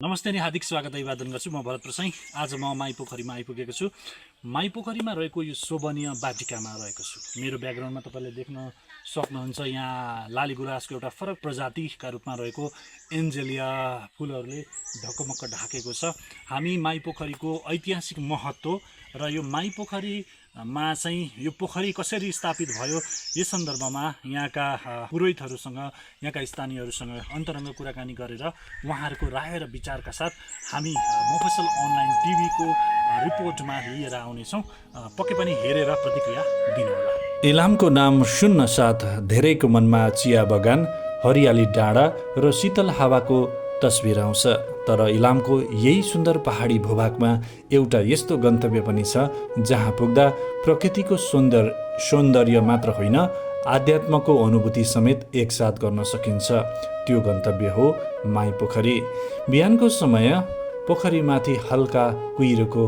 नमस्ते अनि हार्दिक स्वागत अभिवादन गर्छु। म भरत प्रसाई। आज म माई पोखरीमा आइपुगेको छु। माई पोखरीमा रहेको यो शोभनीय बाटिकामा रहेको छु। मेरो ब्याकग्राउन्डमा तपाईँले देख्न सक्नुहुन्छ, यहाँ लाली गुराँसको एउटा फरक प्रजातिका रूपमा रहेको एन्जेलिया फुलहरूले ढकमक्क ढाकेको छ। हामी माई पोखरीको ऐतिहासिक महत्त्व र यो माई पोखरीमा चाहिँ यो पोखरी कसरी स्थापित भयो यस सन्दर्भमा यहाँका पुरोहितहरूसँग, यहाँका स्थानीयहरूसँग अन्तरङ्ग कुराकानी गरेर उहाँहरूको राय र विचारका साथ हामी मफसल अनलाइन टिभीको रिपोर्टमा लिएर आउनेछौँ। पक्कै पनि हेरेर प्रतिक्रिया दिनुहोला। इलामको नाम सुन्न साथ धेरैको मनमा चिया बगान, हरियाली डाँडा र शीतल हावाको तस्बिर आउँछ। तर इलामको यही सुन्दर पहाडी भूभागमा एउटा यस्तो गन्तव्य पनि छ जहाँ पुग्दा प्रकृतिको सौन्दर्य मात्र होइन, आध्यात्मको अनुभूति समेत एकसाथ गर्न सकिन्छ। त्यो गन्तव्य हो माई पोखरी। बिहानको समय पोखरीमाथि हल्का कुहिरोको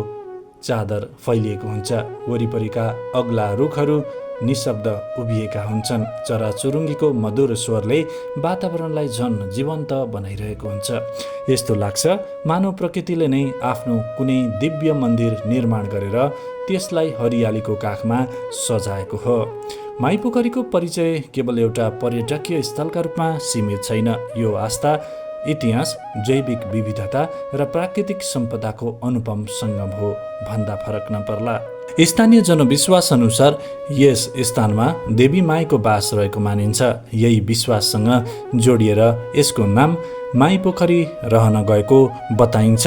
चादर फैलिएको हुन्छ। वरिपरिका अग्ला रुखहरू निशब्द उभिएका हुन्छन्। चराचुरुङ्गीको मधुर स्वरले वातावरणलाई झन् जीवन्त बनाइरहेको हुन्छ। यस्तो लाग्छ मानव प्रकृतिले नै आफ्नो कुनै दिव्य मन्दिर निर्माण गरेर त्यसलाई हरियालीको काखमा सजाएको हो। माई पोखरीको परिचय केवल एउटा पर्यटकीय स्थलका रूपमा सीमित छैन। यो आस्था, इतिहास, जैविक विविधता र प्राकृतिक सम्पदाको अनुपम सङ्गम हो भन्दा फरक नपर्ला। स्थानीय जनविश्वास अनुसार यस स्थानमा देवी माईको बास रहेको मानिन्छ। यही विश्वाससँग जोडिएर यसको नाम माई पोखरी रहन गएको बताइन्छ।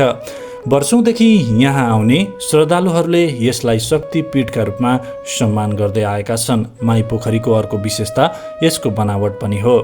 वर्षौंदेखि यहाँ आउने श्रद्धालुहरूले यसलाई शक्तिपीठका रूपमा सम्मान गर्दै आएका छन्। माई पोखरीको अर्को विशेषता यसको बनावट पनि हो।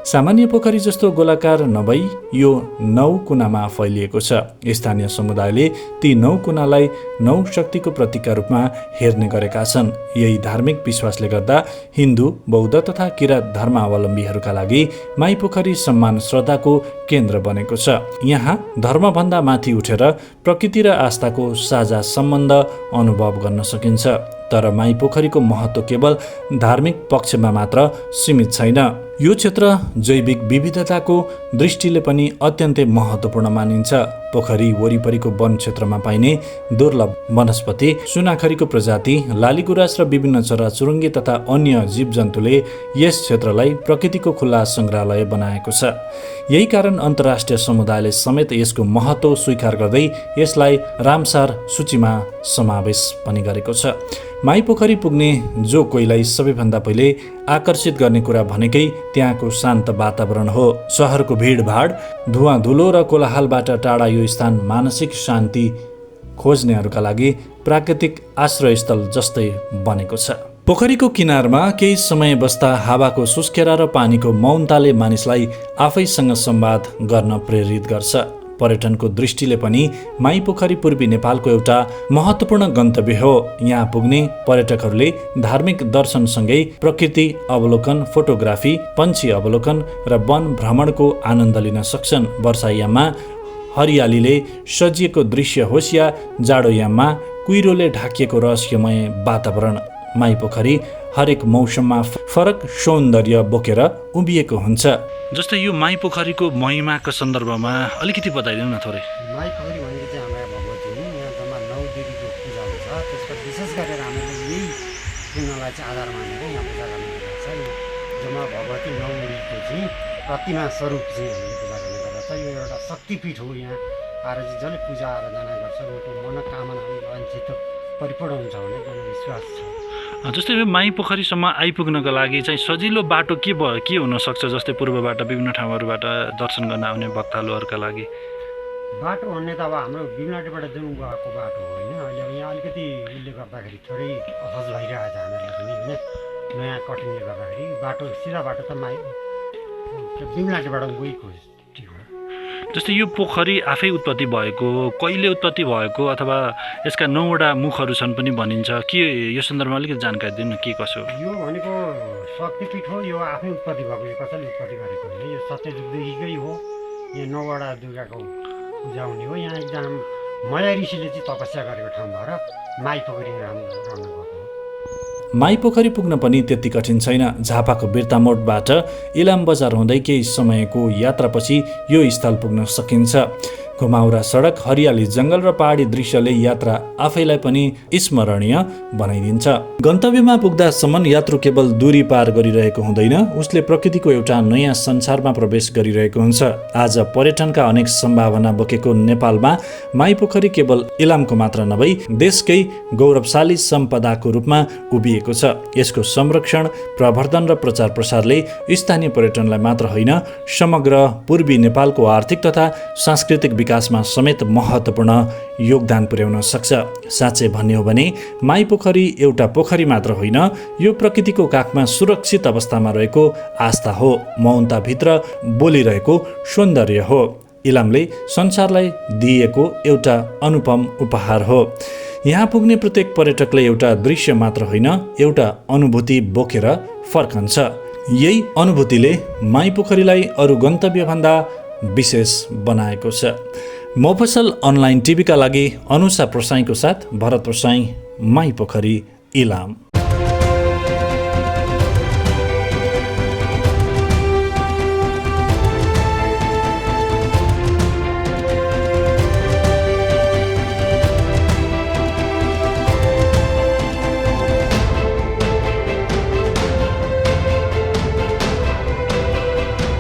सामान्य पोखरी जस्तो गोलाकार नभई यो 9 कुनामा फैलिएको छ। स्थानीय समुदायले ती 9 कुनालाई 9 शक्तिको प्रतीकका रूपमा हेर्ने गरेका छन्। यही धार्मिक विश्वासले गर्दा हिन्दू, बौद्ध तथा किराँत धर्मावलम्बीहरूका लागि माई पोखरी सम्मान श्रद्धाको केन्द्र बनेको छ। यहाँ धर्मभन्दा माथि उठेर प्रकृति र आस्थाको साझा सम्बन्ध अनुभव गर्न सकिन्छ। तर माई पोखरीको महत्त्व केवल धार्मिक पक्षमा मात्र सीमित छैन। यो क्षेत्र जैविक विविधताको दृष्टिले पनि अत्यन्तै महत्त्वपूर्ण मानिन्छ। पोखरी वरिपरिको वन क्षेत्रमा पाइने दुर्लभ वनस्पति, सुनाखरीको प्रजाति, लालीगुराँस र विभिन्न चराचुरुङ्गी तथा अन्य जीवजन्तुले यस क्षेत्रलाई प्रकृतिको खुल्ला सङ्ग्रहालय बनाएको छ। यही कारण अन्तर्राष्ट्रिय समुदायले समेत यसको महत्त्व स्वीकार गर्दै यसलाई रामसार सूचीमा समावेश पनि गरेको छ। माई पोखरी पुग्ने जो कोहीलाई सबैभन्दा पहिले आकर्षित गर्ने कुरा भनेकै त्यहाँको शान्त वातावरण हो। सहरको भिडभाड, धुवाँ-धुलो र कोलाहलबाट टाढा यो स्थान मानसिक शान्ति खोज्नेहरूका लागि प्राकृतिक आश्रयस्थल जस्तै बनेको छ। पोखरीको किनारमा केही समय बस्दा हावाको सुस्केरा र पानीको मौनताले मानिसलाई आफैसँग संवाद गर्न प्रेरित गर्छ। पर्यटनको दृष्टिले पनि माई पोखरी पूर्वी नेपालको एउटा महत्त्वपूर्ण गन्तव्य हो। यहाँ पुग्ने पर्यटकहरूले धार्मिक दर्शनसँगै प्रकृति अवलोकन, फोटोग्राफी, पन्छी अवलोकन र वन भ्रमणको आनन्द लिन सक्छन्। वर्षायाममा हरियालीले सजिएको दृश्य होस् या जाडोयाममा कुहिरोले ढाकिएको रहस्यमय वातावरण, माई पोखरी हरेक मौसममा फरक सौन्दर्य बोकेर उभिएको हुन्छ। जस्तै यो माई पोखरीको महिमाको सन्दर्भमा अलिकति बताइदिनु न थोरै। माई पोखरी भनेको चाहिँ हाम्रो भगवती हुन्। यहाँ जम्मा 9 देवीको पूजा हुन्छ। त्यसको विशेष गरेर हामीले यही चिन्हलाई चाहिँ आधार मानेर यहाँ पूजा गर्ने गर्छ। यो जम्मा भगवती 9 मुरीको चाहिँ प्रतिमा स्वरूप चाहिँ हामीले पूजा गर्ने गर्दछ। यो एउटा शक्तिपीठ हो। यहाँ आएर चाहिँ जसले पूजा आराधना गर्छ उनको मनोकामना वाञ्छित परिपूर्ण हुन्छ भन्ने जनविश्वास छ। जस्तै यो माई पोखरीसम्म आइपुग्नको लागि चाहिँ सजिलो बाटो के हुनसक्छ? जस्तै पूर्वबाट विभिन्न ठाउँहरूबाट दर्शन गर्न आउने भक्तालुहरूका लागि बाटो भन्ने त अब हाम्रो बिमलाटीबाट जुन गएको बाटो हो होइन। अहिले अब यहाँ अलिकति यसले गर्दाखेरि थोरै असहज भइरहेको छ हामीहरूलाई पनि होइन। नयाँ कटिङले गर्दाखेरि बाटो सिधा बाटो त बिमलाटीबाट गएको ठिक हो। जस्तै यो पोखरी आफै उत्पत्ति भएको, कहिले उत्पत्ति भएको अथवा यसका 9वटा मुखहरू छन् पनि भनिन्छ के? यो सन्दर्भमा अलिकति जानकारी दिनु न, के कसो? यो भनेको शक्तिपीठ हो। यो आफै उत्पत्ति भएको, यो कसैले उत्पत्ति गरेको होइन। यो सत्ययुगदेखिकै हो। यो 9वटा दुर्गाको पूजा हुने हो। यहाँ एकजना माया ऋषिले चाहिँ तपस्या गरेको ठाउँ भएर माई पोखरी नाम रहन गएको हो। माई पोखरी पुग्न पनि त्यति कठिन छैन। झापाको बिर्तामोडबाट इलाम बजार हुँदै केही समयको यात्रापछि यो स्थल पुग्न सकिन्छ। घुमाउरा सडक, हरियाली जङ्गल र पहाडी दृश्यले यात्रा आफैलाई पनि स्मरणीय बनाइदिन्छ। गन्तव्यमा पुग्दासम्म यात्रु केवल दूरी पार गरिरहेको हुँदैन, उसले प्रकृतिको एउटा नयाँ संसारमा प्रवेश गरिरहेको हुन्छ। आज पर्यटनका अनेक सम्भावना बोकेको नेपालमा माइपोखरी केवल इलामको मात्र नभई देशकै गौरवशाली सम्पदाको रूपमा उभिएको छ। यसको संरक्षण, प्रवर्धन र प्रचार प्रसारले स्थानीय पर्यटनलाई मात्र होइन, समग्र पूर्वी नेपालको आर्थिक तथा सांस्कृतिक विकासमा समेत महत्त्वपूर्ण योगदान पुर्याउन सक्छ। साँच्चै भन्ने हो भने माइपोखरी एउटा पोखरी मात्र होइन, यो प्रकृतिको काखमा सुरक्षित अवस्थामा रहेको आस्था हो, मौनताभित्र बोलिरहेको सौन्दर्य हो। इलामले संसारलाई दिएको एउटा अनुपम उपहार हो। यहाँ पुग्ने प्रत्येक पर्यटकले एउटा दृश्य मात्र होइन, एउटा अनुभूति बोकेर फर्कन्छ। यही अनुभूतिले माइपोखरीलाई अरू गन्तव्यभन्दा विशेष बनाएको छ। मफसल अनलाइन टिभीका लागि अनुषा प्रसाईको साथ भरत प्रसाई, माइपोखरी, इलाम।